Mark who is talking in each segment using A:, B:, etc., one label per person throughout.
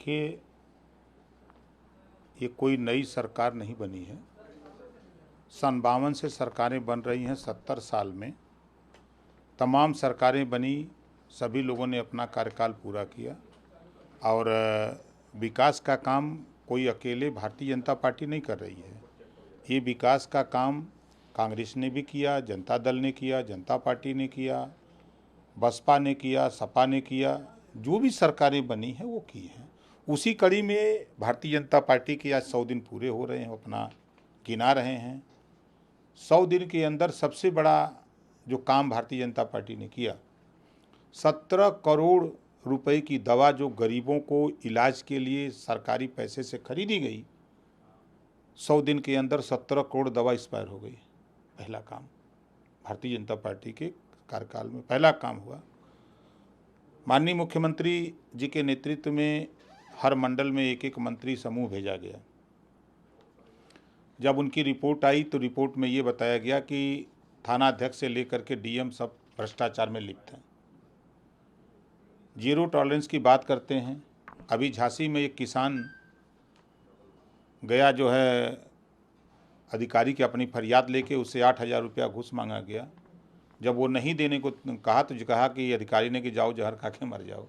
A: देखिए, ये कोई नई सरकार नहीं बनी है। सन 52 से सरकारें बन रही हैं। 70 साल में तमाम सरकारें बनी, सभी लोगों ने अपना कार्यकाल पूरा किया और विकास का काम कोई अकेले भारतीय जनता पार्टी नहीं कर रही है। ये विकास का काम कांग्रेस ने भी किया, जनता दल ने किया, जनता पार्टी ने किया, बसपा ने किया, सपा ने किया, जो भी सरकारें बनी हैं वो की हैं। उसी कड़ी में भारतीय जनता पार्टी के आज 100 दिन पूरे हो रहे हैं, अपना गिना रहे हैं। 100 दिन के अंदर सबसे बड़ा जो काम भारतीय जनता पार्टी ने किया, 17 करोड़ रुपए की दवा जो गरीबों को इलाज के लिए सरकारी पैसे से खरीदी गई, 100 दिन के अंदर 17 करोड़ दवा एक्सपायर हो गई। पहला काम भारतीय जनता पार्टी के कार्यकाल में पहला काम हुआ। माननीय मुख्यमंत्री जी के नेतृत्व में हर मंडल में एक एक मंत्री समूह भेजा गया। जब उनकी रिपोर्ट आई तो रिपोर्ट में ये बताया गया कि थाना अध्यक्ष से लेकर के डीएम सब भ्रष्टाचार में लिप्त हैं। जीरो टॉलरेंस की बात करते हैं। अभी झांसी में एक किसान गया, जो है अधिकारी की अपनी फरियाद लेके, उससे 8,000 रुपया घूस मांगा गया। जब वो नहीं देने को कहा तो कहा कि अधिकारी ने कि जाओ जहर खा के मर जाओ।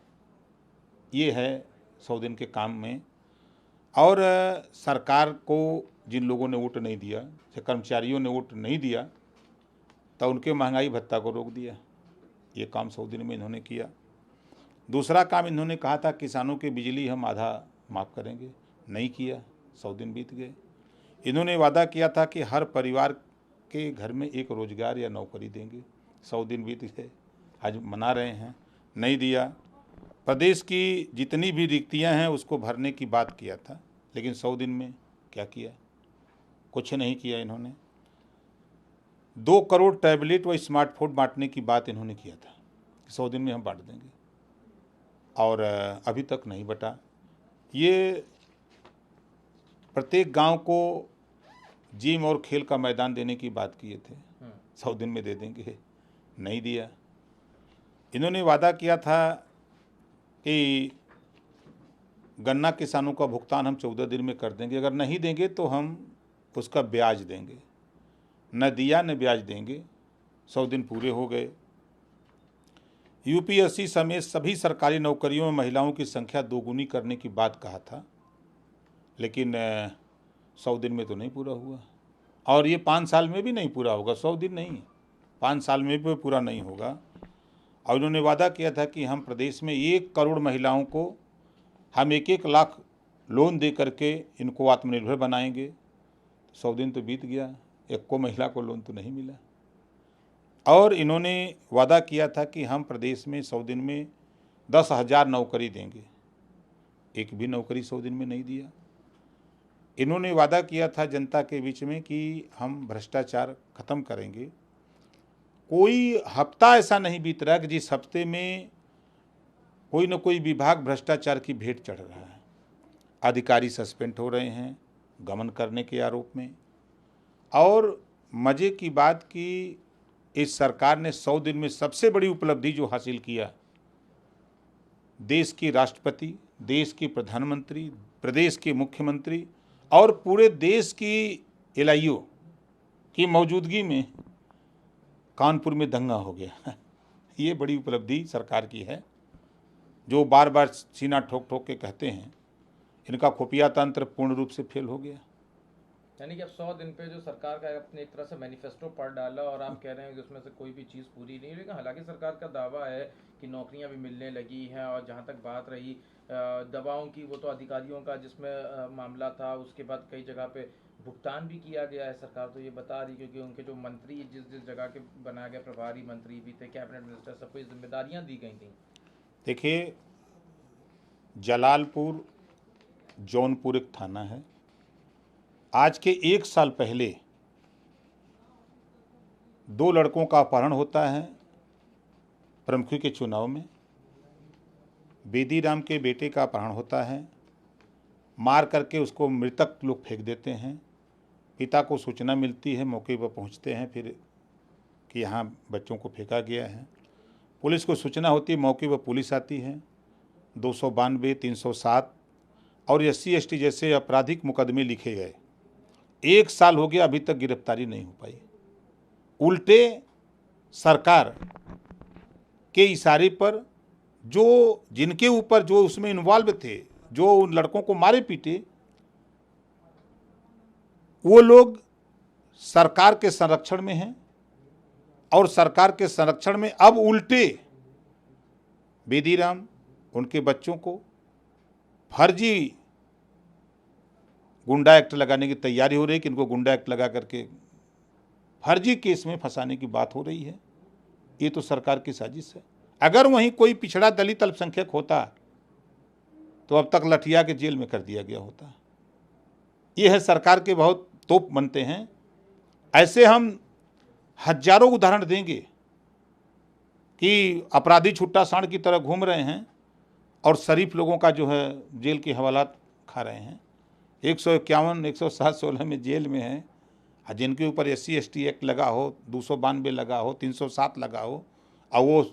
A: ये है 100 दिन के काम में। और सरकार को जिन लोगों ने वोट नहीं दिया, जैसे कर्मचारियों ने वोट नहीं दिया, तो उनके महंगाई भत्ता को रोक दिया। ये काम 100 दिन में इन्होंने किया। दूसरा काम इन्होंने कहा था किसानों की बिजली हम आधा माफ़ करेंगे, नहीं किया। 100 दिन बीत गए। इन्होंने वादा किया था कि हर परिवार के घर में एक रोजगार या नौकरी देंगे। 100 दिन बीत गए, आज मना रहे हैं, नहीं दिया। प्रदेश की जितनी भी रिक्तियां हैं उसको भरने की बात किया था, लेकिन 100 दिन में क्या किया? कुछ नहीं किया इन्होंने। 2 करोड़ टैबलेट व स्मार्टफोन बांटने की बात इन्होंने किया था, 100 दिन में हम बांट देंगे, और अभी तक नहीं बटा। ये प्रत्येक गांव को जिम और खेल का मैदान देने की बात किए थे, 100 दिन में दे देंगे, नहीं दिया। इन्होंने वादा किया था कि गन्ना किसानों का भुगतान हम 14 दिन में कर देंगे, अगर नहीं देंगे तो हम उसका ब्याज देंगे। न दिया न ब्याज देंगे। 100 दिन पूरे हो गए। यूपीएससी समेत सभी सरकारी नौकरियों में महिलाओं की संख्या दोगुनी करने की बात कहा था, लेकिन 100 दिन में तो नहीं पूरा हुआ, और ये 5 साल में भी नहीं पूरा होगा। 100 दिन नहीं, 5 साल में भी पूरा नहीं होगा। और उन्होंने वादा किया था कि हम प्रदेश में 1 करोड़ महिलाओं को हम 1-1 लाख लोन दे करके इनको आत्मनिर्भर बनाएंगे। 100 दिन तो बीत गया, एक को महिला को लोन तो नहीं मिला। और इन्होंने वादा किया था कि हम प्रदेश में 100 दिन में 10,000 नौकरी देंगे, एक भी नौकरी 100 दिन में नहीं दिया। इन्होंने वादा किया था जनता के बीच में कि हम भ्रष्टाचार खत्म करेंगे। कोई हफ्ता ऐसा नहीं बीत रहा कि जिस हफ्ते में कोई न कोई विभाग भ्रष्टाचार की भेंट चढ़ रहा है। अधिकारी सस्पेंड हो रहे हैं गबन करने के आरोप में। और मज़े की बात कि इस सरकार ने 100 दिन में सबसे बड़ी उपलब्धि जो हासिल किया, देश की राष्ट्रपति, देश की प्रधानमंत्री, प्रदेश के मुख्यमंत्री और पूरे देश की एलआईओ की मौजूदगी में कानपुर में दंगा हो गया। ये बड़ी उपलब्धि सरकार की है। जो बार बार सीना ठोक ठोक के कहते हैं, इनका खुफिया तंत्र पूर्ण रूप से फेल हो गया।
B: यानी कि अब 100 दिन पे जो सरकार का अपने एक तरह से मैनिफेस्टो पढ़ डाला, और आप कह रहे हैं कि उसमें से कोई भी चीज़ पूरी नहीं, लेकिन हालांकि सरकार का दावा है कि नौकरियां भी मिलने लगी हैं। और जहां तक बात रही दवाओं की, वो तो अधिकारियों का जिसमें मामला था, उसके बाद कई जगह पे भुगतान भी किया गया है। सरकार तो ये बता रही, क्योंकि उनके जो मंत्री जिस जिस जगह के बनाया गया, प्रभारी मंत्री भी थे, कैबिनेट मिनिस्टर, सबको ये जिम्मेदारियाँ दी गई थी।
A: देखिए, जलालपुर जौनपुर एक थाना है। आज के 1 साल पहले 2 लड़कों का अपहरण होता है प्रमुखी के चुनाव में। बेदीराम के बेटे का अपहरण होता है, मार करके उसको मृतक लोग फेंक देते हैं। पिता को सूचना मिलती है, मौके पर पहुंचते हैं फिर कि यहाँ बच्चों को फेंका गया है। पुलिस को सूचना होती है, मौके पर पुलिस आती है। 292, 307 और SC/ST जैसे आपराधिक मुकदमे लिखे गए। 1 साल हो गया, अभी तक गिरफ्तारी नहीं हो पाई। उल्टे सरकार के इशारे पर जो जिनके ऊपर जो उसमें इन्वॉल्व थे, जो उन लड़कों को मारे पीटे, वो लोग सरकार के संरक्षण में हैं और सरकार के संरक्षण में अब उल्टे बेदीराम उनके बच्चों को फर्जी गुंडा एक्ट लगाने की तैयारी हो रही है कि इनको गुंडा एक्ट लगा करके फर्जी केस में फंसाने की बात हो रही है। ये तो सरकार की साजिश है। अगर वहीं कोई पिछड़ा दलित अल्पसंख्यक होता तो अब तक लठिया के जेल में कर दिया गया होता। ये है सरकार के बहुत तोप बनते हैं। ऐसे हम हजारों उदाहरण देंगे कि अपराधी छुट्टा सांड की तरह घूम रहे हैं और शरीफ लोगों का जो है जेल की हवालात खा रहे हैं। 151, 107-16 में जेल में हैं, जिनके ऊपर SC/ST एक्ट लगा हो, 292 लगा हो, 307 लगा हो, और वो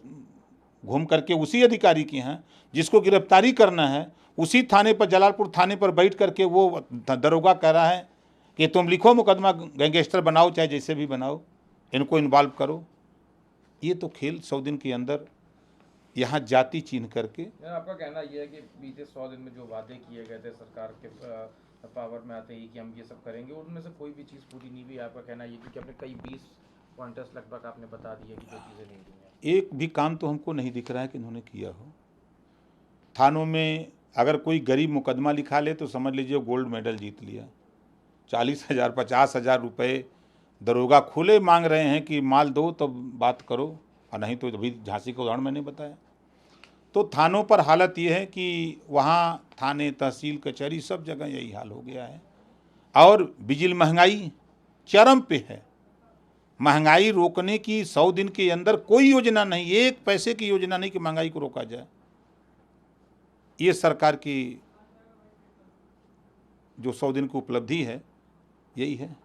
A: घूम करके उसी अधिकारी के हैं जिसको गिरफ्तारी करना है, उसी थाने पर, जलालपुर थाने पर बैठ करके वो दरोगा कह रहा है कि तुम लिखो मुकदमा, गैंगस्टर बनाओ, चाहे जैसे भी बनाओ, इनको इन्वॉल्व करो। ये तो खेल 100 दिन के अंदर यहाँ जाति चिन्ह करके।
B: आपका कहना यह है कि बीते 100 दिन में जो वादे किए गए थे सरकार के पावर में आते ही कि हम ये सब करेंगे, उनमें से कोई भी चीज़ पूरी नहीं हुई। आपका कहना ये क्योंकि आपने कई 20 पॉइंटर्स लगभग आपने बता दिए कि जो चीज़ें नहीं हुई हैं।
A: एक भी काम तो हमको नहीं दिख रहा है कि इन्होंने किया हो। थानों में अगर कोई गरीब मुकदमा लिखा ले तो समझ लीजिए गोल्ड मेडल जीत लिया। 40,000 50,000 रुपये दरोगा खुले मांग रहे हैं कि माल दो तब बात करो, और नहीं तो अभी झांसी का उदाहरण मैंने बताया। तो थानों पर हालत ये है कि वहाँ थाने, तहसील, कचहरी सब जगह यही हाल हो गया है। और बिजली महंगाई चरम पे है। महंगाई रोकने की 100 दिन के अंदर कोई योजना नहीं, 1 पैसे की योजना नहीं कि महंगाई को रोका जाए। ये सरकार की जो 100 दिन की उपलब्धि है यही है।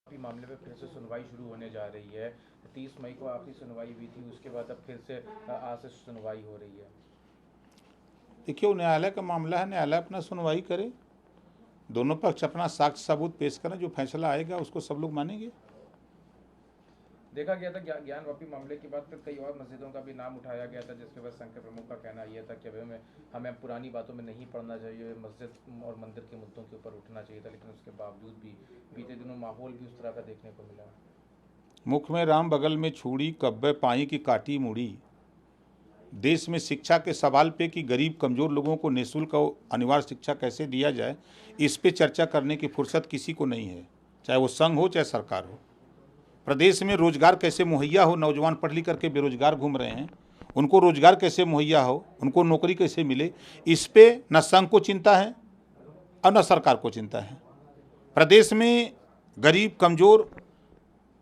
B: मामले में फिर से सुनवाई शुरू होने जा रही है। 30 मई को आखिरी सुनवाई हुई थी, उसके बाद अब फिर से आज से सुनवाई हो रही है।
A: देखिए, वो न्यायालय का मामला है, न्यायालय अपना सुनवाई करे, दोनों पक्ष अपना साक्ष्य सबूत पेश करें, जो फैसला आएगा उसको सब लोग मानेंगे।
B: देखा गया था ज्ञानवापी मामले के बाद फिर कई और मस्जिदों का भी नाम उठाया गया था, जिसके बाद संघ के प्रमुख का कहना यह था कि हमें पुरानी बातों में नहीं पड़ना चाहिए, मस्जिद और मंदिर के मुद्दों के ऊपर उठना चाहिए था। लेकिन उसके बावजूद भी बीते दिनों माहौल भी उस तरह का देखने को मिला।
A: मुख में राम, बगल में छुरी, कब्बे पाई की काटी मुड़ी। देश में शिक्षा के सवाल पे कि गरीब कमज़ोर लोगों को निःशुल्क और अनिवार्य शिक्षा कैसे दिया जाए, इस पे चर्चा करने की फुर्सत किसी को नहीं है, चाहे वो संघ हो चाहे सरकार हो। प्रदेश में रोजगार कैसे मुहैया हो, नौजवान पढ़ लिख करके बेरोजगार घूम रहे हैं, उनको रोजगार कैसे मुहैया हो, उनको नौकरी कैसे मिले, इस पे न संघ को चिंता है और न सरकार को चिंता है। प्रदेश में गरीब कमज़ोर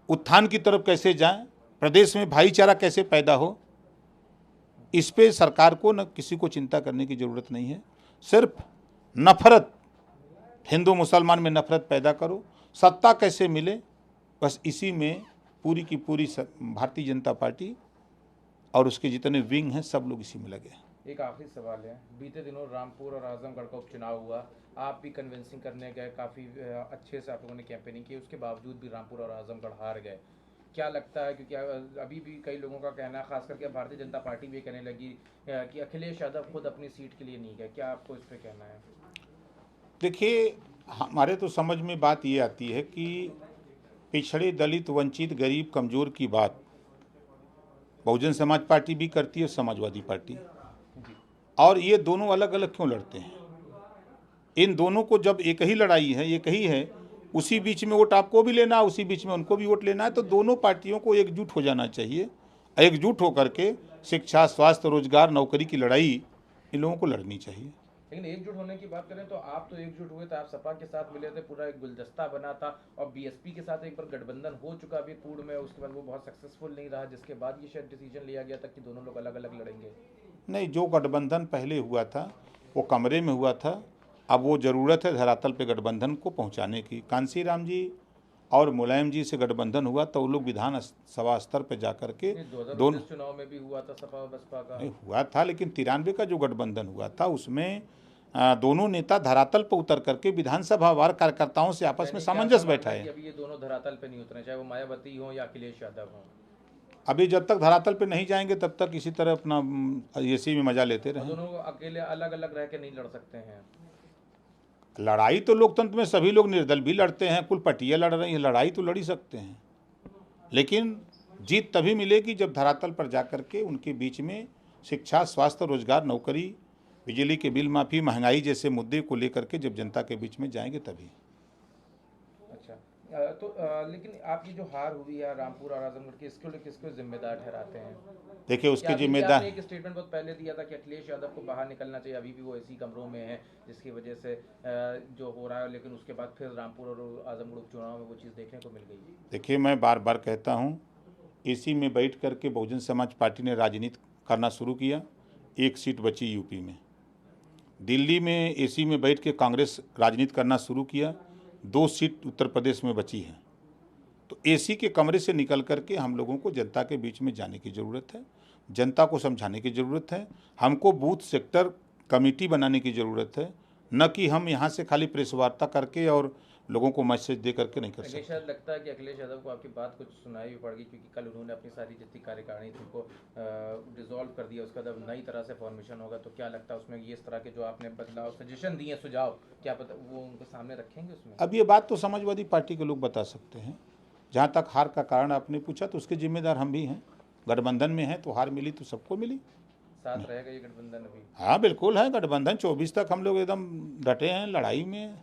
A: उत्थान की तरफ कैसे जाएं, प्रदेश में भाईचारा कैसे पैदा हो, इस पे सरकार को न किसी को चिंता करने की ज़रूरत नहीं है। सिर्फ नफरत, हिंदू मुसलमान में नफरत पैदा करो, सत्ता कैसे मिले, बस इसी में पूरी की पूरी भारतीय जनता पार्टी और उसके जितने विंग हैं सब लोग इसी में लगे हैं।
B: एक आखिरी सवाल है, बीते दिनों रामपुर और आजमगढ़ का उपचुनाव हुआ, आप भी कन्विंसिंग करने गए, काफ़ी अच्छे से आप लोगों ने कैंपेनिंग की, उसके बावजूद भी रामपुर और आजमगढ़ हार गए। क्या लगता है, क्योंकि अभी भी कई लोगों का कहना है, खास करके भारतीय जनता पार्टी भी कहने लगी कि अखिलेश यादव खुद अपनी सीट के लिए नहीं गए, क्या आपको इस पर कहना है?
A: देखिए, हमारे तो समझ में बात ये आती है कि पिछड़े, दलित, वंचित, गरीब, कमज़ोर की बात बहुजन समाज पार्टी भी करती है, समाजवादी पार्टी, और ये दोनों अलग अलग क्यों लड़ते हैं? इन दोनों को जब एक ही लड़ाई है, एक ही है, उसी बीच में वोट आपको भी लेना है, उसी बीच में उनको भी वोट लेना है, तो दोनों पार्टियों को एकजुट हो जाना चाहिए। एकजुट होकर के शिक्षा, स्वास्थ्य, रोजगार, नौकरी की लड़ाई इन लोगों को लड़नी चाहिए।
B: लेकिन एकजुट होने की बात करें तो आप तो एकजुट हुए थे, आप सपा के साथ मिले थे, पूरा एक गुलदस्ता बना था, और बीएसपी के साथ एक बार गठबंधन हो चुका अभी पूर्ण में, उसके बाद वो बहुत सक्सेसफुल नहीं रहा, जिसके बाद ये शायद डिसीजन लिया गया था कि दोनों लोग अलग अलग लड़ेंगे।
A: नहीं, जो गठबंधन पहले हुआ था वो कमरे में हुआ था, अब वो ज़रूरत है धरातल पे गठबंधन को पहुंचाने की। कांसी राम जी और मुलायम जी से गठबंधन हुआ तो वो लोग विधान सभा स्तर पर जाकर के
B: 2019 चुनाव में भी हुआ था सपा और बसपा का।
A: नहीं हुआ था, लेकिन 93 का जो गठबंधन हुआ था उसमें दोनों नेता धरातल पर उतर करके विधानसभा वार कार्यकर्ताओं से आपस में सामंजस्य बैठाए।
B: अभी ये दोनों धरातल पे नहीं उतरे, चाहे वो मायावती हो या अखिलेश यादव हो।
A: अभी जब तक धरातल पे नहीं जाएंगे तब तक इसी तरह अपना एसी में मजा लेते रहे।
B: दोनों अकेले अलग अलग रह के नहीं लड़ सकते हैं।
A: लड़ाई तो लोकतंत्र में सभी लोग निर्दल भी लड़ते हैं, कुल पटिया लड़ रही हैं, लड़ाई तो लड़ ही सकते हैं, लेकिन जीत तभी मिलेगी जब धरातल पर जाकर के उनके बीच में शिक्षा, स्वास्थ्य, रोजगार, नौकरी, बिजली के बिल माफ़ी, महंगाई जैसे मुद्दे को लेकर के जब जनता के बीच में जाएंगे तभी।
B: अच्छा, लेकिन आपकी जो हार हुई है रामपुर और आजमगढ़ की, इसके लिए किसको जिम्मेदार ठहराते हैं?
A: देखिए उसके
B: आपने
A: जिम्मेदार
B: एक स्टेटमेंट बहुत पहले दिया था कि अखिलेश यादव को बाहर निकलना चाहिए, अभी भी वो इसी कमरों में है जिसकी वजह से जो हो रहा है, लेकिन उसके बाद फिर रामपुर और आजमगढ़ उपचुनाव में वो चीज़ देखने को मिल गई।
A: देखिए मैं बार बार कहता हूँ, एसी में बैठ करके बहुजन समाज पार्टी ने राजनीति करना शुरू किया, एक सीट बची यूपी में। दिल्ली में एसी में बैठ के कांग्रेस राजनीति करना शुरू किया, 2 सीट उत्तर प्रदेश में बची हैं। तो एसी के कमरे से निकल करके हम लोगों को जनता के बीच में जाने की ज़रूरत है, जनता को समझाने की ज़रूरत है, हमको बूथ सेक्टर कमेटी बनाने की ज़रूरत है, न कि हम यहाँ से खाली प्रेस वार्ता करके और लोगों को मैसेज दे करके नहीं कर सकते।
B: शायद लगता है कि अखिलेश यादव को आपकी बात कुछ सुनाई भी पड़ गई, क्योंकि कल उन्होंने अपनी सारी जितनी कार्यकारिणी थी उनको डिसॉल्व कर दिया, उसका जब नई तरह से फॉर्मेशन होगा तो क्या लगता है उसमें ये इस तरह के जो आपने बदलाव सजेशन दिए, सुझाव, क्या पता वो उनके सामने रखेंगे उसमें?
A: अब ये बात तो समाजवादी पार्टी के लोग बता सकते हैं। जहाँ तक हार का कारण आपने पूछा तो उसके जिम्मेदार हम भी हैं। गठबंधन में हैं तो हार मिली तो सबको मिली।
B: साथ रहेगा ये गठबंधन अभी?
A: हाँ बिल्कुल है, गठबंधन 24 तक हम लोग एकदम डटे हैं लड़ाई में।